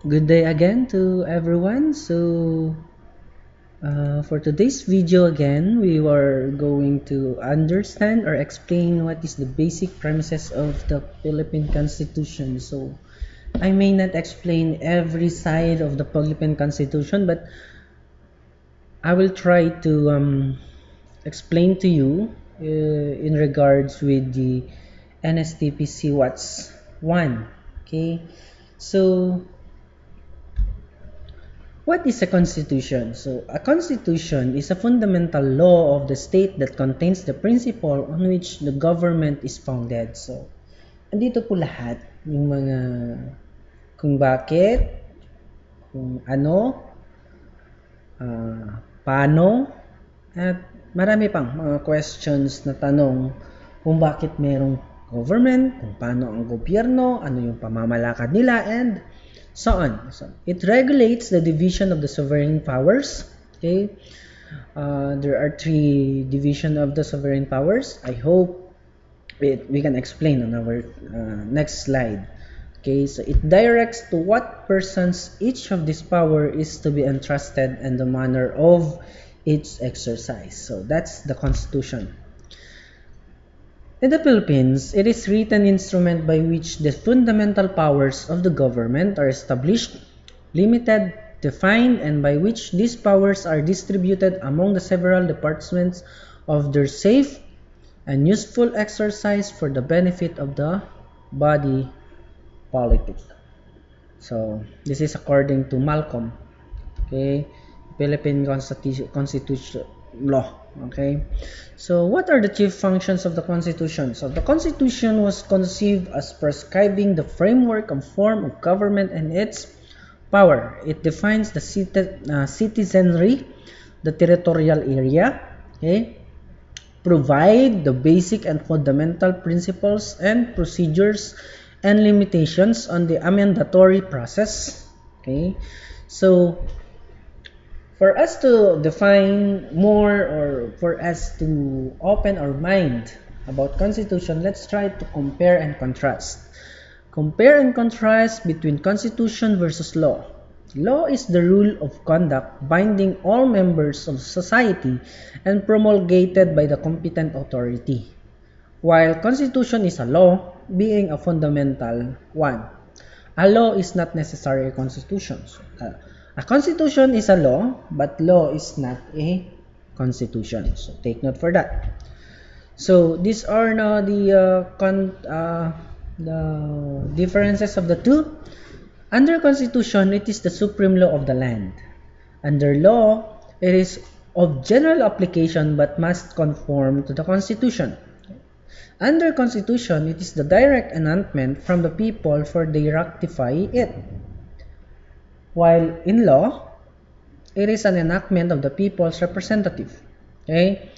Good day again to everyone. For today's video again, we are going to understand or explain what is the basic premises of the Philippine Constitution. So, I may not explain every side of the Philippine Constitution, but I will try to explain to you in regards with the NSTPC What's 1. Okay, so what is a constitution? So, a constitution is a fundamental law of the state that contains the principle on which the government is founded. So, andito po lahat yung mga kung bakit, kung ano, paano, at marami pang mga questions na tanong kung bakit merong government, kung paano ang gobyerno, ano yung pamamalakad nila, and so on. So, it regulates the division of the sovereign powers. Okay, there are three division of the sovereign powers. I hope we can explain on our next slide. Okay, so it directs to what persons each of this power is to be entrusted and the manner of its exercise. So that's the Constitution. In the Philippines, it is written instrument by which the fundamental powers of the government are established, limited, defined, and by which these powers are distributed among the several departments of their safe and useful exercise for the benefit of the body politic. So, this is according to Malcolm. Okay, Philippine Constitution law. Okay, so what are the chief functions of the Constitution? So the Constitution was conceived as prescribing the framework and form of government and its power. It defines the citizenry, the territorial area, okay, provide the basic and fundamental principles and procedures and limitations on the amendatory process. Okay, so for us to define more or for us to open our mind about Constitution, let's try to compare and contrast. Compare and contrast between Constitution versus law. Law is the rule of conduct binding all members of society and promulgated by the competent authority, while Constitution is a law, being a fundamental one. A law is not necessarily a constitution. A constitution is a law, but law is not a constitution. So take note for that. So these are now the differences of the two. Under constitution, it is the supreme law of the land. Under law, it is of general application but must conform to the constitution. Under constitution, it is the direct enactment from the people for they ratify it. While in law, it is an enactment of the people's representative. Okay?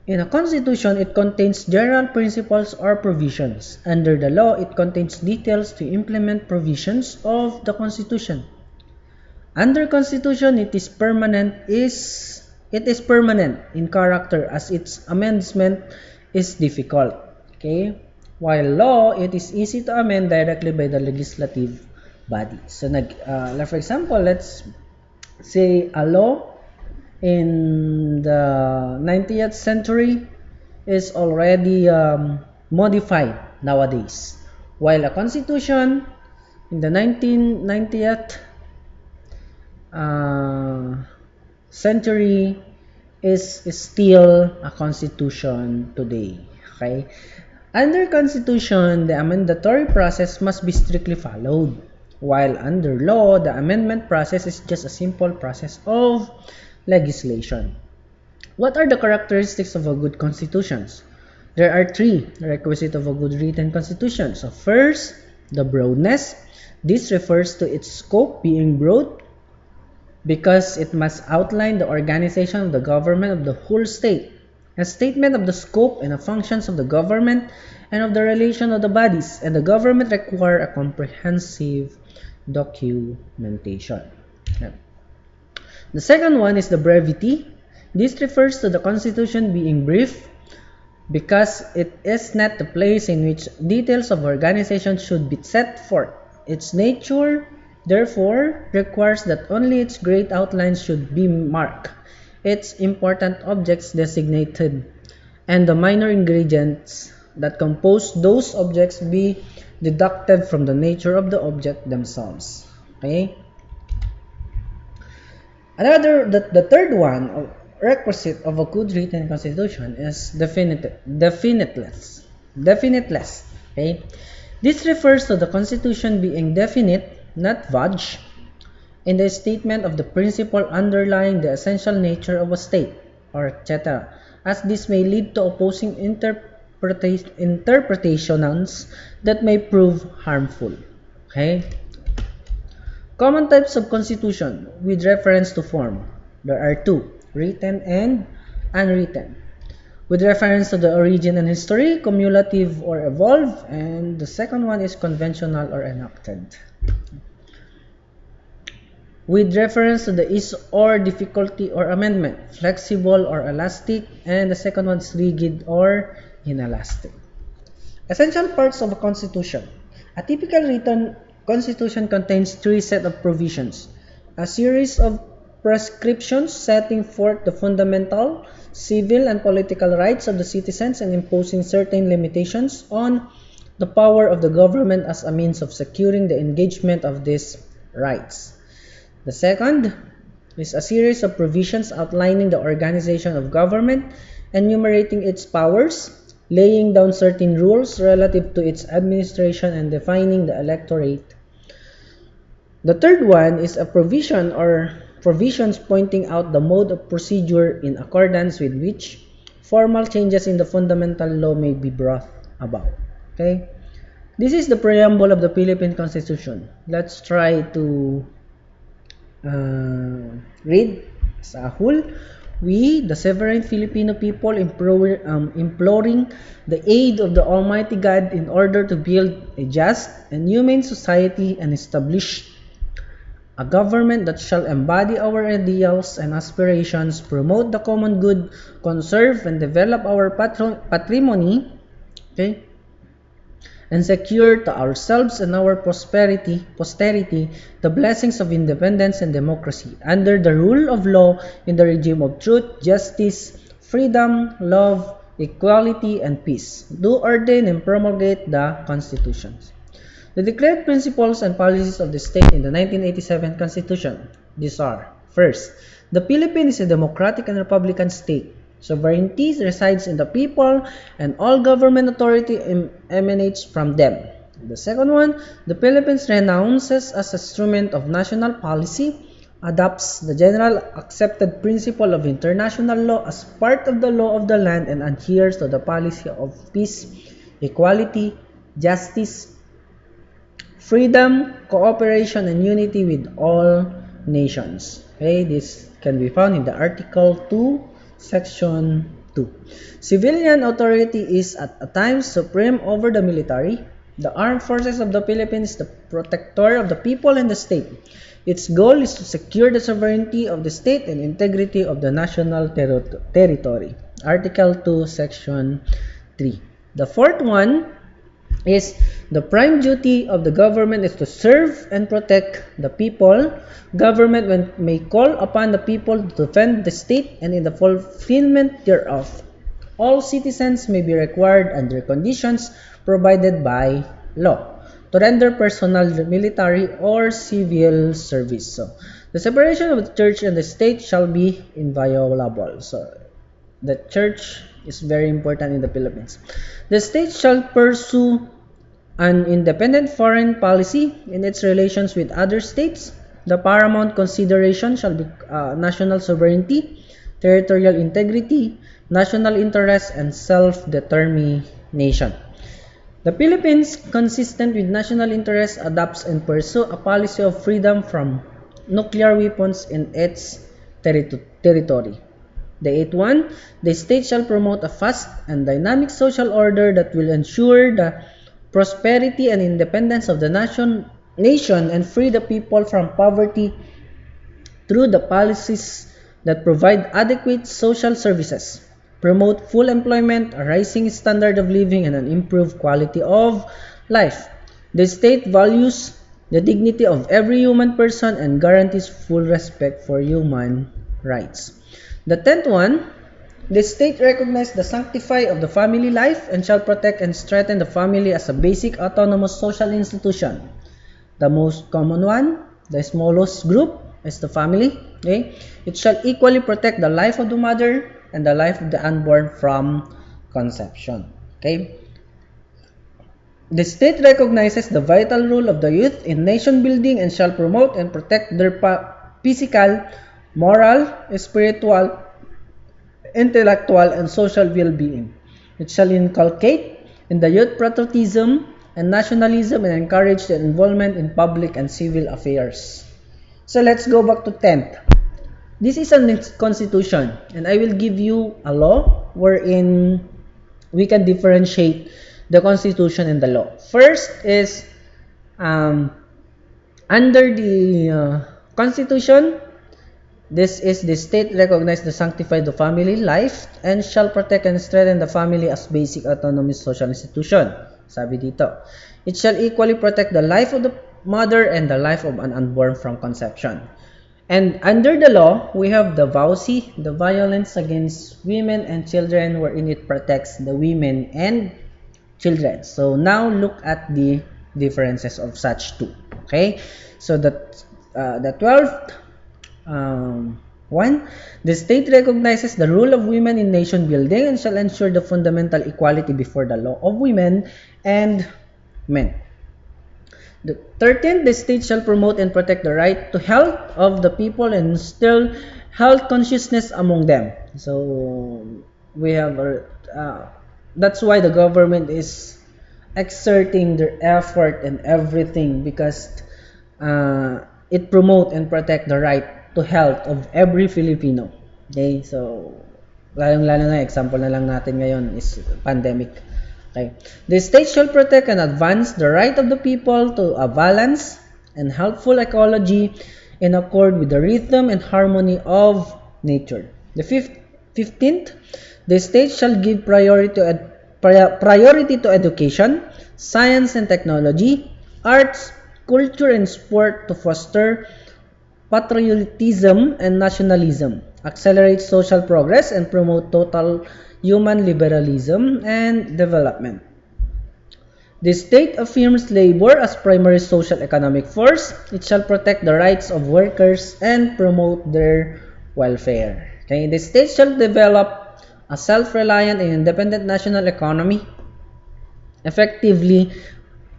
In a constitution, it contains general principles or provisions. Under the law, it contains details to implement provisions of the constitution. Under constitution, it is permanent in character as its amendment is difficult. Okay? While law, it is easy to amend directly by the legislative body. So, for example, let's say a law in the 90th century is already modified nowadays, while a constitution in the 1990th century is still a constitution today. Okay? Under constitution, the amendatory process must be strictly followed, while under law, the amendment process is just a simple process of legislation. What are the characteristics of a good constitution? There are three requisites of a good written constitution. So first, the broadness. This refers to its scope being broad because it must outline the organization of the government of the whole state. A statement of the scope and the functions of the government and of the relation of the bodies and the government require a comprehensive documentation. The second one is the brevity. This refers to the Constitution being brief because it is not the place in which details of organization should be set forth. Its nature therefore requires that only its great outlines should be marked, its important objects designated, and the minor ingredients that compose those objects be deducted from the nature of the object themselves. Okay? The third one, requisite of a good written constitution is definiteless. Okay? This refers to the constitution being definite, not vague, in the statement of the principle underlying the essential nature of a state, or etc., as this may lead to opposing interpretations that may prove harmful. Okay? Common types of constitution with reference to form. There are two, written and unwritten. With reference to the origin and history, cumulative or evolved, and the second one is conventional or enacted. With reference to the ease or difficulty or amendment, flexible or elastic, and the second one is rigid or inelastic. Essential parts of a constitution. A typical written constitution contains three sets of provisions: a series of prescriptions setting forth the fundamental civil and political rights of the citizens and imposing certain limitations on the power of the government as a means of securing the engagement of these rights. The second is a series of provisions outlining the organization of government, enumerating its powers, laying down certain rules relative to its administration, and defining the electorate. The third one is a provision or provisions pointing out the mode of procedure in accordance with which formal changes in the fundamental law may be brought about. Okay? This is the preamble of the Philippine Constitution. Let's try to read as a whole. We, the sovereign Filipino people, imploring the aid of the Almighty God in order to build a just and humane society and establish a government that shall embody our ideals and aspirations, promote the common good, conserve and develop our patrimony, okay, and secure to ourselves and our posterity the blessings of independence and democracy under the rule of law in the regime of truth, justice, freedom, love, equality, and peace. Do ordain and promulgate the constitutions. The declared principles and policies of the state in the 1987 Constitution. These are: first, the Philippines is a democratic and republican state. Sovereignty resides in the people, and all government authority emanates from them. The second one, the Philippines renounces as an instrument of national policy, adopts the general accepted principle of international law as part of the law of the land, and adheres to the policy of peace, equality, justice, freedom, cooperation, and unity with all nations. Okay, this can be found in the Article 2, Section 2. Civilian authority is at times supreme over the military. The armed forces of the Philippines is the protector of the people and the state. Its goal is to secure the sovereignty of the state and integrity of the national territory. Article 2, Section 3. The fourth one is the prime duty of the government is to serve and protect the people. Government may call upon the people to defend the state, and in the fulfillment thereof, all citizens may be required under conditions provided by law to render personal, military, or civil service. So, the separation of the church and the state shall be inviolable. So, the church is very important in the Philippines. The state shall pursue an independent foreign policy in its relations with other states. The paramount consideration shall be national sovereignty, territorial integrity, national interest, and self-determination. The Philippines, consistent with national interest, adopts and pursues a policy of freedom from nuclear weapons in its territory. The eighth one, the state shall promote a fast and dynamic social order that will ensure the prosperity and independence of the nation and free the people from poverty through the policies that provide adequate social services, promote full employment, a rising standard of living, and an improved quality of life. The state values the dignity of every human person, and guarantees full respect for human rights. The 10th one, the state recognizes the sanctity of the family life and shall protect and strengthen the family as a basic autonomous social institution. The most common one, the smallest group, is the family. Okay? It shall equally protect the life of the mother and the life of the unborn from conception. Okay? The state recognizes the vital role of the youth in nation building and shall promote and protect their physical, moral, spiritual, intellectual, and social well-being. It shall inculcate in the youth patriotism and nationalism and encourage their involvement in public and civil affairs. So let's go back to 10th. This is a constitution, and I will give you a law wherein we can differentiate the constitution and the law. First is under the constitution, this is the state recognized the sanctified the family life and shall protect and strengthen the family as basic autonomous social institution. Sabi dito, it shall equally protect the life of the mother and the life of an unborn from conception. And under the law, we have the VAUSI, the violence against women and children, wherein it protects the women and children. So now look at the differences of such two. Okay, so the 12th one, the state recognizes the role of women in nation building and shall ensure the fundamental equality before the law of women and men. The 13th, the state shall promote and protect the right to health of the people and instill health consciousness among them. So we have that's why the government is exerting their effort and everything, because it promote and protect the right to health of every Filipino. Okay, so lalo na example na lang natin ngayon is pandemic. Okay, the state shall protect and advance the right of the people to a balanced and healthful ecology in accord with the rhythm and harmony of nature. The 15th, the state shall give priority to education, science and technology, arts, culture and sport to foster patriotism and nationalism, accelerate social progress, and promote total human liberalism and development. The state affirms labor as primary social economic force. It shall protect the rights of workers and promote their welfare. Okay, the state shall develop a self-reliant and independent national economy effectively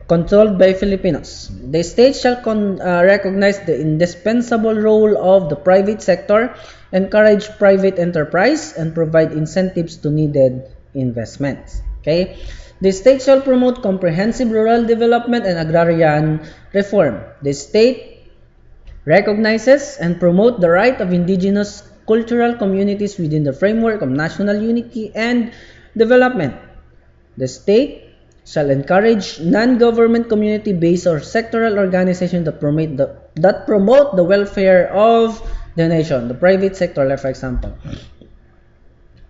controlled by Filipinos. The state shall recognize the indispensable role of the private sector, encourage private enterprise, and provide incentives to needed investments. Okay? The state shall promote comprehensive rural development and agrarian reform. The state recognizes and promote the right of indigenous cultural communities within the framework of national unity and development. The state shall encourage non-government community-based or sectoral organizations that promote the welfare of the nation, the private sector, like for example.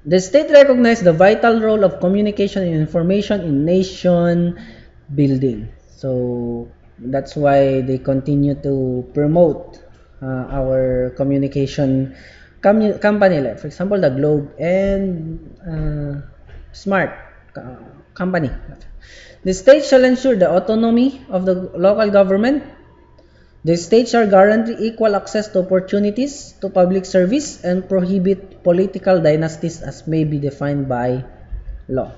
The state recognizes the vital role of communication and information in nation building. So that's why they continue to promote our communication company, like for example, the Globe and Smart company. The state shall ensure the autonomy of the local government. The state shall guarantee equal access to opportunities to public service and prohibit political dynasties as may be defined by law.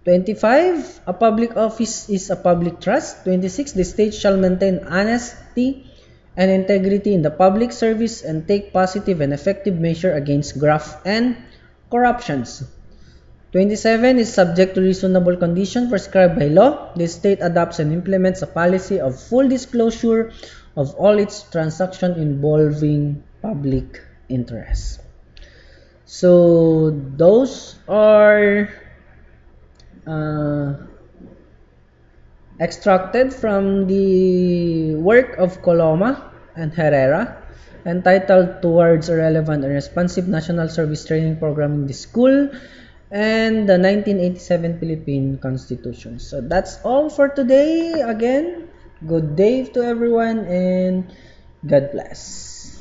25. A public office is a public trust. 26. The state shall maintain honesty and integrity in the public service and take positive and effective measure against graft and corruptions. 27 is subject to reasonable conditions prescribed by law. The state adopts and implements a policy of full disclosure of all its transactions involving public interest. So those are extracted from the work of Coloma and Herrera, entitled Towards a Relevant and Responsive National Service Training Program in the School, and the 1987 Philippine Constitution. So that's all for today. Again, Good day to everyone and God bless.